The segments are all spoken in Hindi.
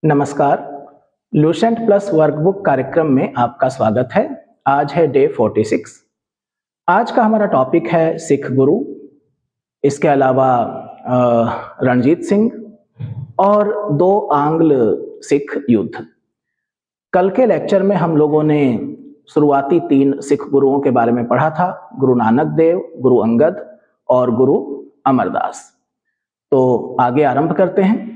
नमस्कार। लुसेंट प्लस वर्कबुक कार्यक्रम में आपका स्वागत है। आज है डे 46। आज का हमारा टॉपिक है सिख गुरु। इसके अलावा रणजीत सिंह और दो आंग्ल सिख युद्ध। कल के लेक्चर में हम लोगों ने शुरुआती 3 सिख गुरुओं के बारे में पढ़ा था, गुरु नानक देव, गुरु अंगद और गुरु अमरदास। तो आगे आरंभ करते हैं।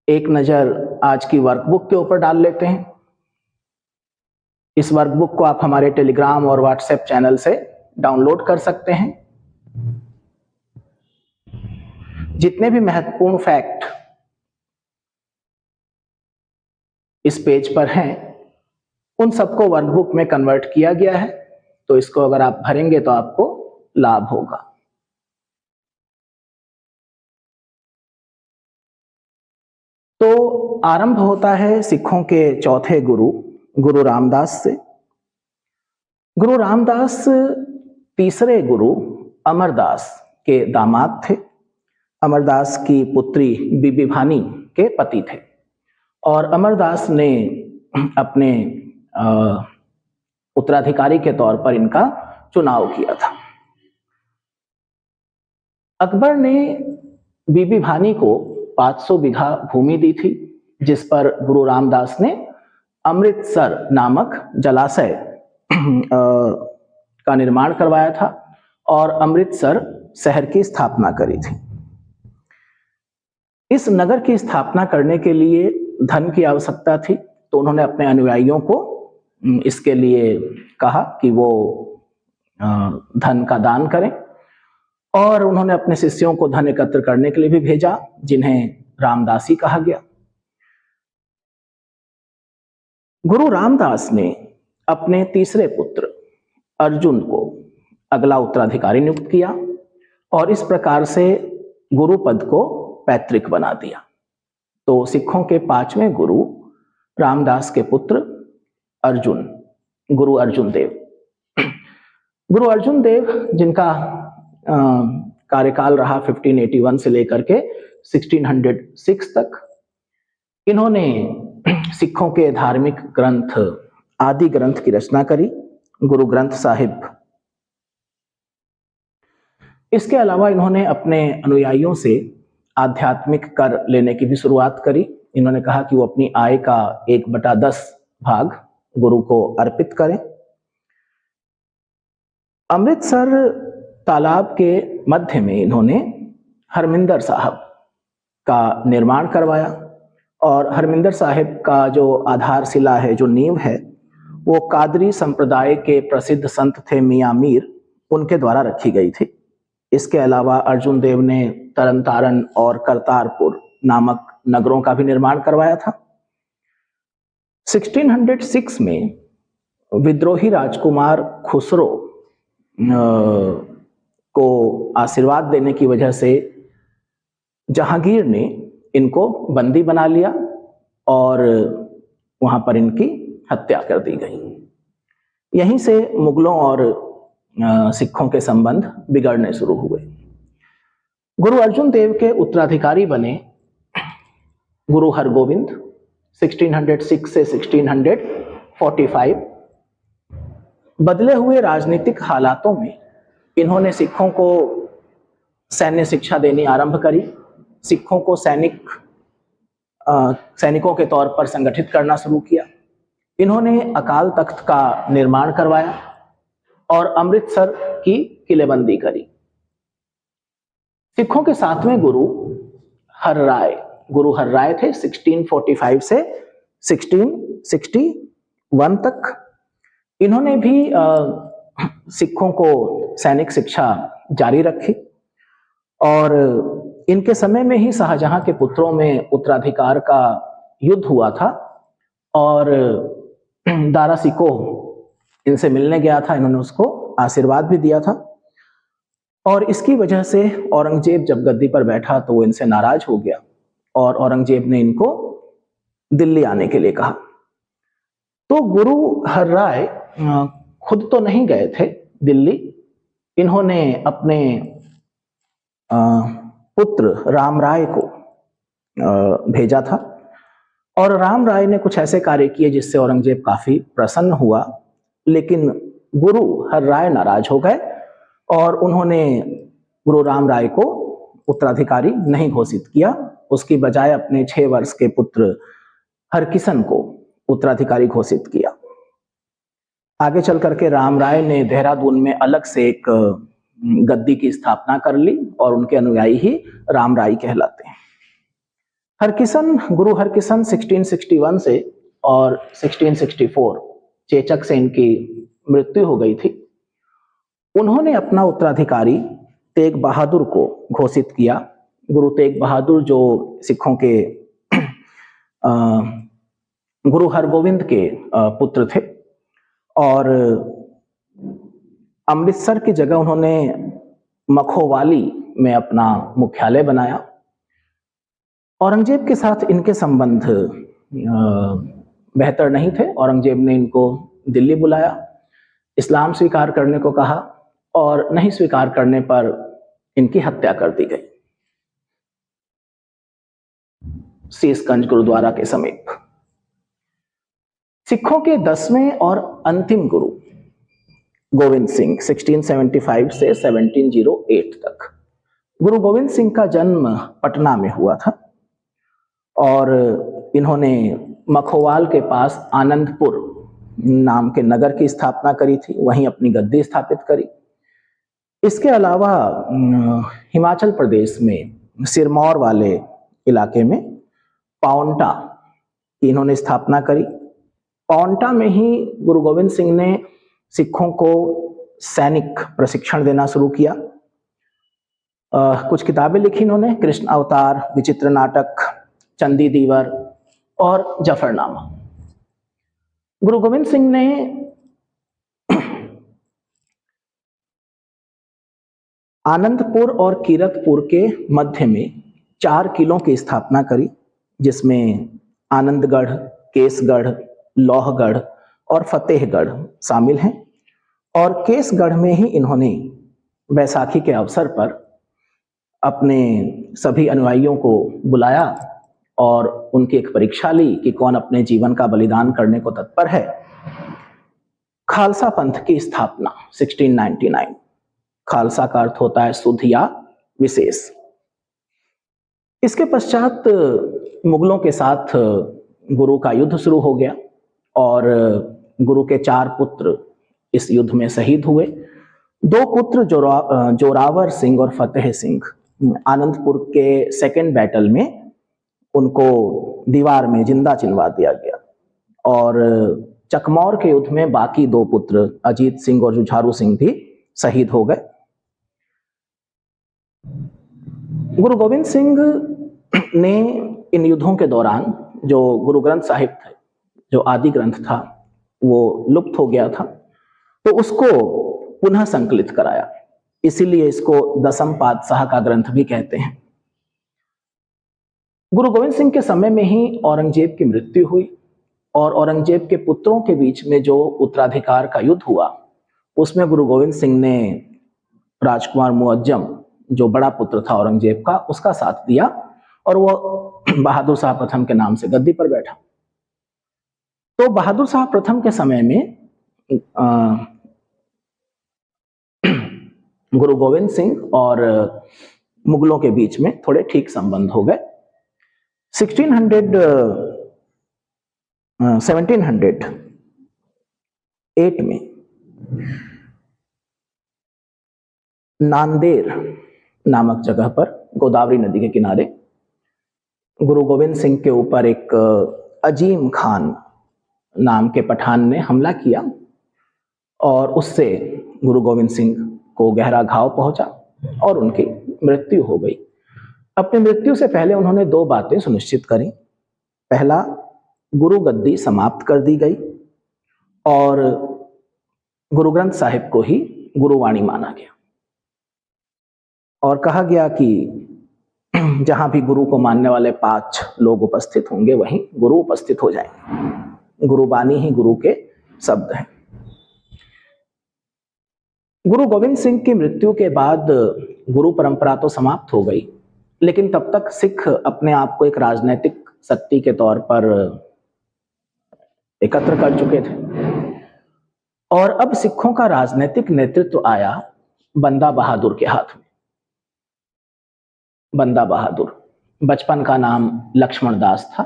एक नजर आज की वर्कबुक के ऊपर डाल लेते हैं। इस वर्कबुक को आप हमारे टेलीग्राम और व्हाट्सएप चैनल से डाउनलोड कर सकते हैं। जितने भी महत्वपूर्ण फैक्ट इस पेज पर हैं, उन सबको वर्कबुक में कन्वर्ट किया गया है, तो इसको अगर आप भरेंगे तो आपको लाभ होगा। तो आरंभ होता है सिखों के चौथे गुरु गुरु रामदास से। गुरु रामदास तीसरे गुरु अमरदास के दामाद थे। अमरदास की पुत्री बीबी भानी के पति थे और अमरदास ने अपने उत्तराधिकारी के तौर पर इनका चुनाव किया था। अकबर ने बीबी भानी को 500 बीघा भूमि दी थी, जिस पर गुरु रामदास ने अमृतसर नामक जलाशय का निर्माण करवाया था और अमृतसर शहर की स्थापना करी थी। इस नगर की स्थापना करने के लिए धन की आवश्यकता थी, तो उन्होंने अपने अनुयायियों को इसके लिए कहा कि वो धन का दान करें और उन्होंने अपने शिष्यों को धन एकत्र करने के लिए भी भेजा, जिन्हें रामदासी कहा गया। गुरु रामदास ने अपने तीसरे पुत्र अर्जुन को अगला उत्तराधिकारी नियुक्त किया और इस प्रकार से गुरु पद को पैतृक बना दिया। तो सिखों के 5वें गुरु रामदास के पुत्र अर्जुन, गुरु अर्जुन देव। गुरु अर्जुन देव, जिनका कार्यकाल रहा 1581 से लेकर के 1606 तक, इन्होंने सिखों के धार्मिक ग्रंथ आदि ग्रंथ की रचना करी, गुरु ग्रंथ साहिब। इसके अलावा इन्होंने अपने अनुयायियों से आध्यात्मिक कर लेने की भी शुरुआत करी। इन्होंने कहा कि वो अपनी आय का 1/10 भाग गुरु को अर्पित करें। अमृतसर तालाब के मध्य में इन्होंने हरमिंदर साहब का निर्माण करवाया और हरमिंदर साहिब का जो आधारशिला है, जो नींव है, वो कादरी संप्रदाय के प्रसिद्ध संत थे मियां मीर, उनके द्वारा रखी गई थी। इसके अलावा अर्जुन देव ने तरन तारन और करतारपुर नामक नगरों का भी निर्माण करवाया था। 1606 में विद्रोही राजकुमार खुसरो को आशीर्वाद देने की वजह से जहांगीर ने इनको बंदी बना लिया और वहां पर इनकी हत्या कर दी गई। यहीं से मुगलों और सिखों के संबंध बिगड़ने शुरू हुए। गुरु अर्जुन देव के उत्तराधिकारी बने गुरु हरगोविंद 1606 से 1645। बदले हुए राजनीतिक हालातों में इन्होंने सिखों को सैन्य शिक्षा देनी आरंभ करी। सिखों को सैनिकों के तौर पर संगठित करना शुरू किया। इन्होंने अकाल तख्त का निर्माण करवाया और अमृतसर की किलेबंदी करी। सिखों के 7वें गुरु गुरु हर्राय थे 1645 से 1661 तक। इन्होंने भी सिखों को सैनिक शिक्षा जारी रखी और इनके समय में ही शाहजहां के पुत्रों में उत्तराधिकार का युद्ध हुआ था और दारा सिकोह इनसे मिलने गया था। इन्होंने उसको आशीर्वाद भी दिया था और इसकी वजह से औरंगजेब जब गद्दी पर बैठा तो वो इनसे नाराज हो गया और औरंगजेब ने इनको दिल्ली आने के लिए कहा। तो गुरु हर्राय खुद तो नहीं गए थे दिल्ली। इन्होंने अपने पुत्र राम राय को भेजा था। और राम राय ने कुछ ऐसे कार्य किए जिससे औरंगजेब काफी प्रसन्न हुआ, लेकिन गुरु हर राय नाराज हो गए और उन्होंने गुरु राम राय को उत्तराधिकारी नहीं घोषित किया। उसकी बजाय अपने 6 वर्ष के पुत्र हरकिशन को उत्तराधिकारी घोषित किया। आगे चल करके राम राय ने देहरादून में अलग से एक गद्दी की स्थापना कर ली और उनके अनुयायी ही राम राय कहलाते हैं। हरकिशन, गुरु हरकिशन 1661 से और 1664 चेचक से इनकी मृत्यु हो गई थी। उन्होंने अपना उत्तराधिकारी तेग बहादुर को घोषित किया। गुरु तेग बहादुर जो सिखों के गुरु हरगोविंद के पुत्र थे, और अमृतसर की जगह उन्होंने मखोवाली में अपना मुख्यालय बनाया। औरंगजेब के साथ इनके संबंध बेहतर नहीं थे। औरंगजेब ने इनको दिल्ली बुलाया, इस्लाम स्वीकार करने को कहा और नहीं स्वीकार करने पर इनकी हत्या कर दी गई शीशगंज गुरुद्वारा के समीप। सिखों के 10वें और अंतिम गुरु गोविंद सिंह 1675 से 1708 तक। गुरु गोविंद सिंह का जन्म पटना में हुआ था और इन्होंने मखोवाल के पास आनंदपुर नाम के नगर की स्थापना करी थी, वहीं अपनी गद्दी स्थापित करी। इसके अलावा हिमाचल प्रदेश में सिरमौर वाले इलाके में पाउंटा की इन्होंने स्थापना करी। पाउंटा में ही गुरु गोविंद सिंह ने सिखों को सैनिक प्रशिक्षण देना शुरू किया। कुछ किताबें लिखी इन्होंने, कृष्ण अवतार, विचित्र नाटक, चंदी दीवर और जफरनामा। गुरु गोविंद सिंह ने आनंदपुर और कीरतपुर के मध्य में 4 किलों की स्थापना करी, जिसमें आनंदगढ़, केसगढ़, लोहगढ़ और फतेहगढ़ शामिल हैं। और केसगढ़ में ही इन्होंने बैसाखी के अवसर पर अपने सभी अनुयायियों को बुलाया और उनकी एक परीक्षा ली कि कौन अपने जीवन का बलिदान करने को तत्पर है। खालसा पंथ की स्थापना 1699। खालसा का अर्थ होता है शुद्ध या विशेष। इसके पश्चात मुगलों के साथ गुरु का युद्ध शुरू हो गया और गुरु के 4 पुत्र इस युद्ध में शहीद हुए। 2 पुत्र जोरावर सिंह और फतेह सिंह आनंदपुर के सेकेंड बैटल में उनको दीवार में जिंदा चिनवा दिया गया। और चकमौर के युद्ध में बाकी 2 पुत्र अजीत सिंह और जुझारू सिंह भी शहीद हो गए। गुरु गोविंद सिंह ने इन युद्धों के दौरान जो गुरु ग्रंथ साहिब थे, जो आदि ग्रंथ था, वो लुप्त हो गया था, तो उसको पुनः संकलित कराया। इसीलिए इसको दसम पातशाह का ग्रंथ भी कहते हैं। गुरु गोविंद सिंह के समय में ही औरंगजेब की मृत्यु हुई और औरंगजेब के पुत्रों के बीच में जो उत्तराधिकार का युद्ध हुआ, उसमें गुरु गोविंद सिंह ने राजकुमार मुअज्जम, जो बड़ा पुत्र था औरंगजेब का, उसका साथ दिया और वो बहादुर शाह प्रथम के नाम से गद्दी पर बैठा। तो बहादुर शाह प्रथम के समय में गुरु गोविंद सिंह और मुगलों के बीच में थोड़े ठीक संबंध हो गए। 1708 में नांदेर नामक जगह पर गोदावरी नदी के किनारे गुरु गोविंद सिंह के ऊपर एक अजीम खान नाम के पठान ने हमला किया और उससे गुरु गोविंद सिंह को गहरा घाव पहुंचा और उनकी मृत्यु हो गई। अपनी मृत्यु से पहले उन्होंने 2 बातें सुनिश्चित करी। पहला, गुरु गद्दी समाप्त कर दी गई और गुरु ग्रंथ साहिब को ही गुरुवाणी माना गया और कहा गया कि जहां भी गुरु को मानने वाले 5 लोग उपस्थित होंगे, वहीं गुरु उपस्थित हो जाएंगे। गुरुबानी ही गुरु के शब्द हैं। गुरु गोविंद सिंह की मृत्यु के बाद गुरु परंपरा तो समाप्त हो गई, लेकिन तब तक सिख अपने आप को एक राजनीतिक शक्ति के तौर पर एकत्र कर चुके थे। और अब सिखों का राजनीतिक नेतृत्व आया बंदा बहादुर के हाथ में। बंदा बहादुर, बचपन का नाम लक्ष्मण दास था।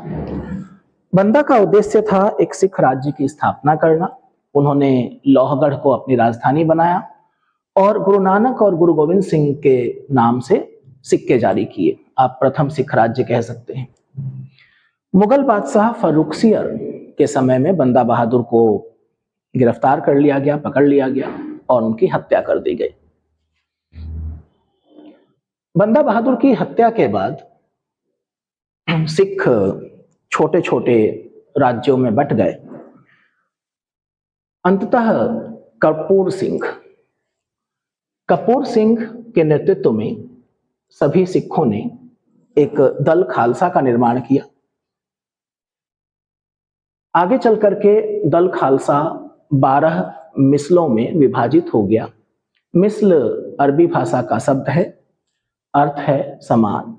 बंदा का उद्देश्य था एक सिख राज्य की स्थापना करना। उन्होंने लोहगढ़ को अपनी राजधानी बनाया और गुरु नानक और गुरु गोविंद सिंह के नाम से सिक्के जारी किए। आप प्रथम सिख राज्य कह सकते हैं। मुगल बादशाह फर्रुखसियर के समय में बंदा बहादुर को गिरफ्तार कर लिया गया, पकड़ लिया गया और उनकी हत्या कर दी गई। बंदा बहादुर की हत्या के बाद सिख छोटे छोटे राज्यों में बंट गए। अंततः कपूर सिंह के नेतृत्व में सभी सिखों ने एक दल खालसा का निर्माण किया। आगे चल करके दल खालसा 12 मिसलों में विभाजित हो गया। मिस्ल अरबी भाषा का शब्द है, अर्थ है समान।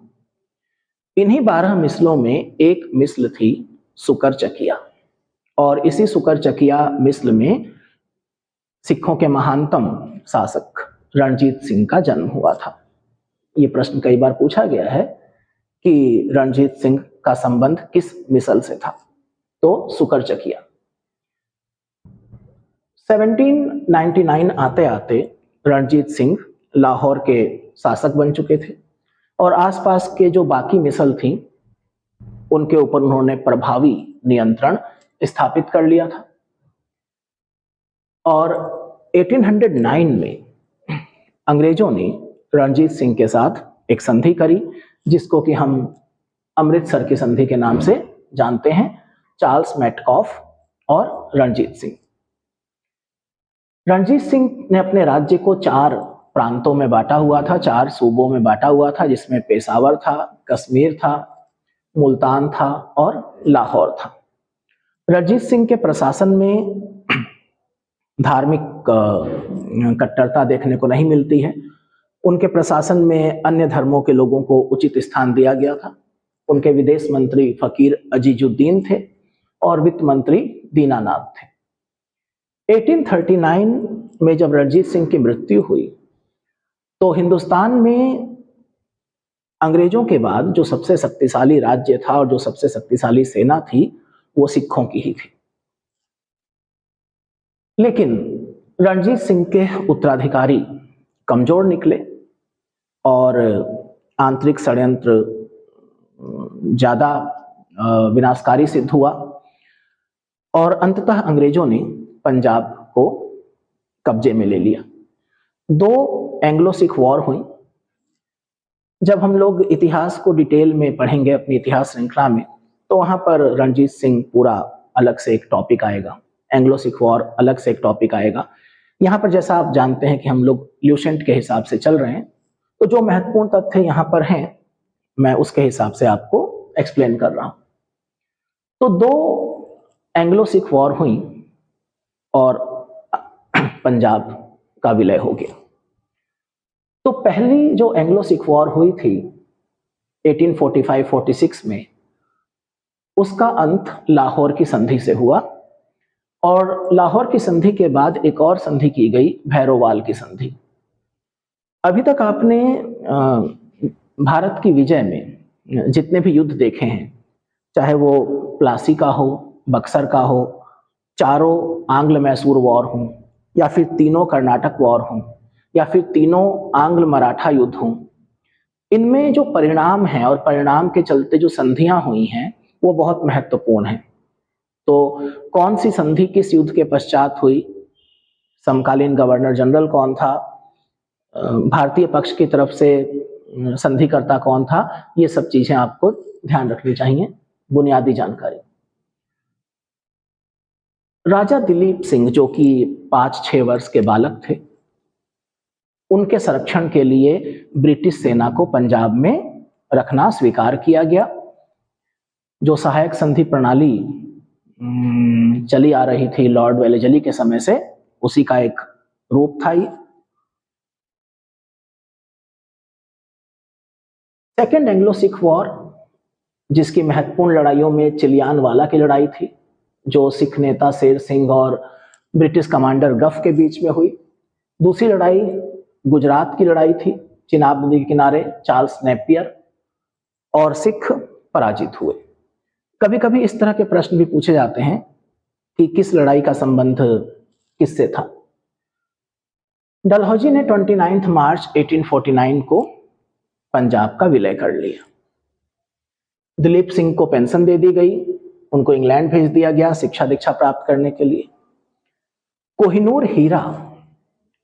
इन्हीं 12 मिसलों में एक मिसल थी सुकर चकिया, और इसी सुकर चकिया मिसल में सिखों के महानतम शासक रणजीत सिंह का जन्म हुआ था। ये प्रश्न कई बार पूछा गया है कि रणजीत सिंह का संबंध किस मिसल से था, तो सुकर चकिया। 1799 आते आते रणजीत सिंह लाहौर के शासक बन चुके थे और आसपास के जो बाकी मिसल थी उनके ऊपर उन्होंने प्रभावी नियंत्रण स्थापित कर लिया था। और 1809 में अंग्रेजों ने रणजीत सिंह के साथ एक संधि करी, जिसको कि हम अमृतसर की संधि के नाम से जानते हैं। चार्ल्स मेटकॉफ और रणजीत सिंह ने अपने राज्य को 4 प्रांतों में बांटा हुआ था, 4 सूबों में बांटा हुआ था, जिसमें पेशावर था, कश्मीर था, मुल्तान था और लाहौर था। रणजीत सिंह के प्रशासन में धार्मिक कट्टरता देखने को नहीं मिलती है। उनके प्रशासन में अन्य धर्मों के लोगों को उचित स्थान दिया गया था। उनके विदेश मंत्री फकीर अजीजुद्दीन थे और वित्त मंत्री दीनानाथ थे। 1839 में जब रणजीत सिंह की मृत्यु हुई तो हिंदुस्तान में अंग्रेजों के बाद जो सबसे शक्तिशाली राज्य था और जो सबसे शक्तिशाली सेना थी वो सिखों की ही थी। लेकिन रणजीत सिंह के उत्तराधिकारी कमजोर निकले और आंतरिक षड्यंत्र ज्यादा विनाशकारी सिद्ध हुआ और अंततः अंग्रेजों ने पंजाब को कब्जे में ले लिया। 2 एंग्लो सिख वॉर हुई। जब हम लोग इतिहास को डिटेल में पढ़ेंगे अपनी इतिहास श्रृंखला में, तो वहां पर रणजीत सिंह पूरा अलग से एक टॉपिक आएगा, एंग्लो सिख वॉर अलग से एक टॉपिक आएगा। यहाँ पर जैसा आप जानते हैं कि हम लोग ल्यूसेंट के हिसाब से चल रहे हैं, तो जो महत्वपूर्ण तथ्य यहाँ पर हैं मैं उसके हिसाब से आपको एक्सप्लेन कर रहा हूं। तो 2 एंग्लो सिख वॉर हुई और पंजाब का विलय हो गया। तो पहली जो एंग्लो सिख वॉर हुई थी 1845-46 में, उसका अंत लाहौर की संधि से हुआ और लाहौर की संधि के बाद एक और संधि की गई, भैरोवाल की संधि। अभी तक आपने भारत की विजय में जितने भी युद्ध देखे हैं, चाहे वो प्लासी का हो, बक्सर का हो, चारों आंग्ल मैसूर वॉर हो, या फिर तीनों कर्नाटक वॉर हो, या फिर तीनों आंग्ल मराठा युद्ध हो, इनमें जो परिणाम हैं और परिणाम के चलते जो संधियां हुई हैं वो बहुत महत्वपूर्ण हैं। तो कौन सी संधि किस युद्ध के पश्चात हुई, समकालीन गवर्नर जनरल कौन था, भारतीय पक्ष की तरफ से संधिकर्ता कौन था, ये सब चीजें आपको ध्यान रखनी चाहिए, बुनियादी जानकारी। राजा दिलीप सिंह जो कि 5-6 वर्ष के बालक थे, उनके संरक्षण के लिए ब्रिटिश सेना को पंजाब में रखना स्वीकार किया गया। जो सहायक संधि प्रणाली चली आ रही थी लॉर्ड वेलेजली के समय से, उसी का एक रूप था ये। सेकेंड एंग्लो सिख वॉर, जिसकी महत्वपूर्ण लड़ाइयों में चिलियानवाला की लड़ाई थी, जो सिख नेता शेर सिंह और ब्रिटिश कमांडर गफ के बीच में हुई। दूसरी लड़ाई गुजरात की लड़ाई थी, चिनाब नदी के किनारे चार्ल्स नेपियर और सिख पराजित हुए। कभी कभी इस तरह के प्रश्न भी पूछे जाते हैं कि किस लड़ाई का संबंध किससे था। डलहौजी ने 29 मार्च 1849 को पंजाब का विलय कर लिया। दिलीप सिंह को पेंशन दे दी गई, उनको इंग्लैंड भेज दिया गया शिक्षा दीक्षा प्राप्त करने के लिए। कोहिनूर हीरा,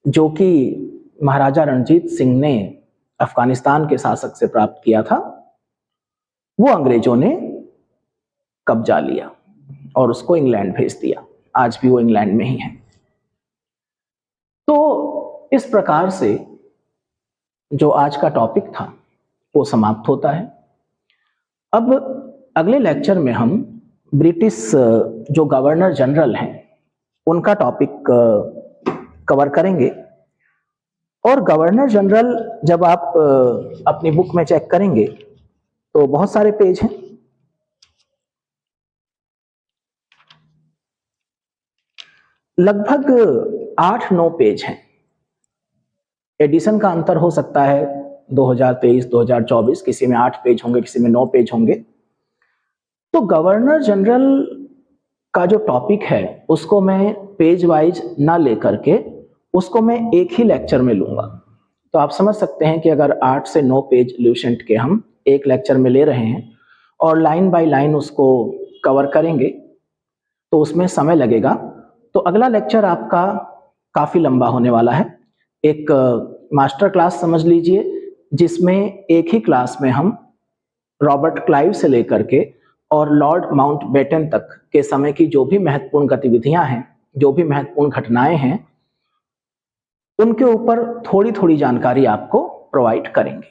जो कि महाराजा रणजीत सिंह ने अफगानिस्तान के शासक से प्राप्त किया था, वो अंग्रेजों ने कब्जा लिया और उसको इंग्लैंड भेज दिया। आज भी वो इंग्लैंड में ही है। तो इस प्रकार से जो आज का टॉपिक था वो समाप्त होता है। अब अगले लेक्चर में हम ब्रिटिश जो गवर्नर जनरल हैं उनका टॉपिक कवर करेंगे। और गवर्नर जनरल जब आप अपनी बुक में चेक करेंगे तो बहुत सारे पेज हैं। लगभग 8-9 पेज हैं। एडिशन का अंतर हो सकता है, 2023, 2024, किसी में 8 पेज होंगे, किसी में 9 पेज होंगे। तो गवर्नर जनरल का जो टॉपिक है उसको मैं पेज वाइज ना लेकर के उसको मैं एक ही लेक्चर में लूंगा। तो आप समझ सकते हैं कि अगर 8 से 9 पेज ल्यूसेंट के हम एक लेक्चर में ले रहे हैं और लाइन बाय लाइन उसको कवर करेंगे तो उसमें समय लगेगा। तो अगला लेक्चर आपका काफी लंबा होने वाला है। एक मास्टर क्लास समझ लीजिए, जिसमें एक ही क्लास में हम रॉबर्ट क्लाइव से लेकर के और लॉर्ड माउंटबेटन तक के समय की जो भी महत्वपूर्ण गतिविधियां हैं, जो भी महत्वपूर्ण घटनाएं हैं, उनके ऊपर थोड़ी थोड़ी जानकारी आपको प्रोवाइड करेंगे।